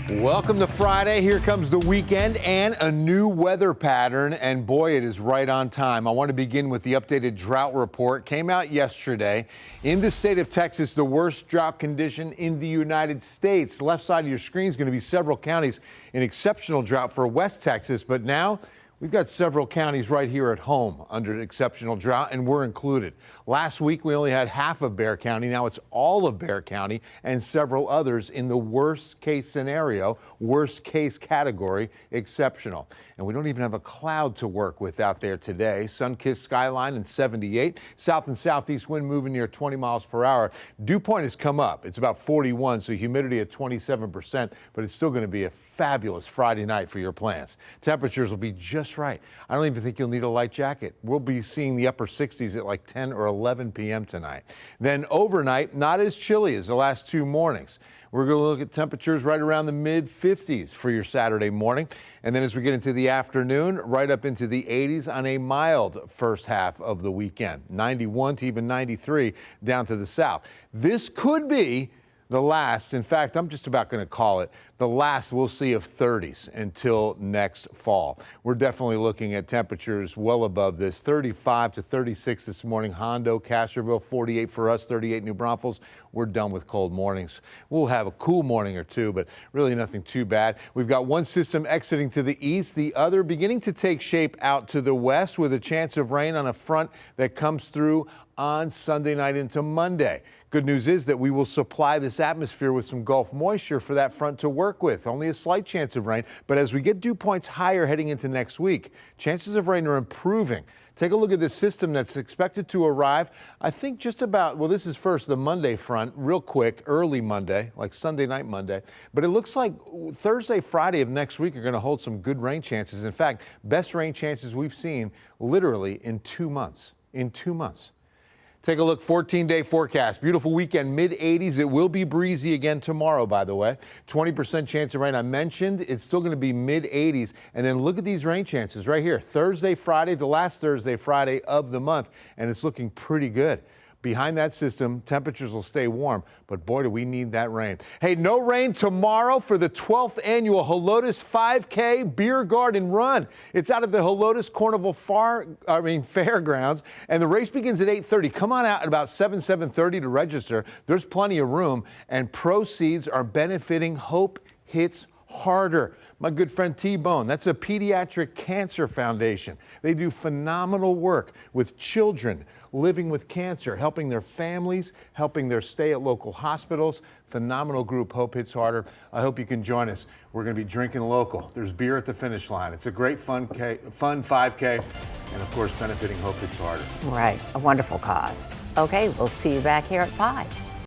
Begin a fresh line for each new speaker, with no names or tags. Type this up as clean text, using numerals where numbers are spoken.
Welcome to Friday. Here comes the weekend and a new weather pattern. And boy, it is right on time. I want to begin with the updated drought report. Came out yesterday. In the state of Texas, the worst drought condition in the United States. Left side of your screen is going to be several counties in exceptional drought for West Texas. But now we've got several counties right here at home under exceptional drought, and we're included. Last week, we only had half of Bexar County. Now it's all of Bexar County and several others in the worst case scenario, worst case category, exceptional. And we don't even have a cloud to work with out there today. Sun-kissed skyline and 78. South and southeast wind moving near 20 miles per hour. Dew point has come up. It's about 41, so humidity at 27%, but it's still going to be a fabulous Friday night for your plants. Temperatures will be just right. I don't even think you'll need a light jacket. We'll be seeing the upper 60s at like 10 or 11 p.m. tonight. Then overnight, not as chilly as the last two mornings. We're going to look at temperatures right around the mid 50s for your Saturday morning. And then as we get into the afternoon, right up into the 80s on a mild first half of the weekend. 91 to even 93 down to the south. This could be the last, in fact, I'm just about going to call it the last we'll see of 30s until next fall. We're definitely looking at temperatures well above this. 35 to 36 this morning. Hondo, Castroville, 48 for us, 38 New Braunfels. We're done with cold mornings. We'll have a cool morning or two, but really nothing too bad. We've got one system exiting to the east, the other beginning to take shape out to the west with a chance of rain on a front that comes through on Sunday night into Monday. Good news is that we will supply this atmosphere with some Gulf moisture for that front to work with. Only a slight chance of rain, but as we get dew points higher heading into next week, chances of rain are improving. Take a look at this system that's expected to arrive, I think just about, well, this is first the Monday front, real quick, early Monday, like Sunday night Monday. But it looks like Thursday, Friday of next week are going to hold some good rain chances. In fact, best rain chances we've seen literally in 2 months. In 2 months. Take a look, 14-day forecast. Beautiful weekend, mid-80s. It will be breezy again tomorrow, by the way. 20% chance of rain. I mentioned it's still going to be mid-80s. And then look at these rain chances right here. Thursday, Friday, the last Thursday, Friday of the month. And it's looking pretty good. Behind that system, temperatures will stay warm, but boy, do we need that rain. Hey, no rain tomorrow for the 12th annual Helotes 5K Beer Garden Run. It's out of the Helotes Carnival Fairgrounds, and the race begins at 8:30. Come on out at about 7:30 to register. There's plenty of room, and proceeds are benefiting Hope Hits Harder. My good friend T-Bone, that's a pediatric cancer foundation. They do phenomenal work with children living with cancer, helping their families, helping their stay at local hospitals. Phenomenal group, Hope Hits Harder. I hope you can join us. We're going to be drinking local. There's beer at the finish line. It's a great fun 5K, and of course benefiting Hope Hits Harder.
Right, a wonderful cause. Okay, we'll see you back here at 5.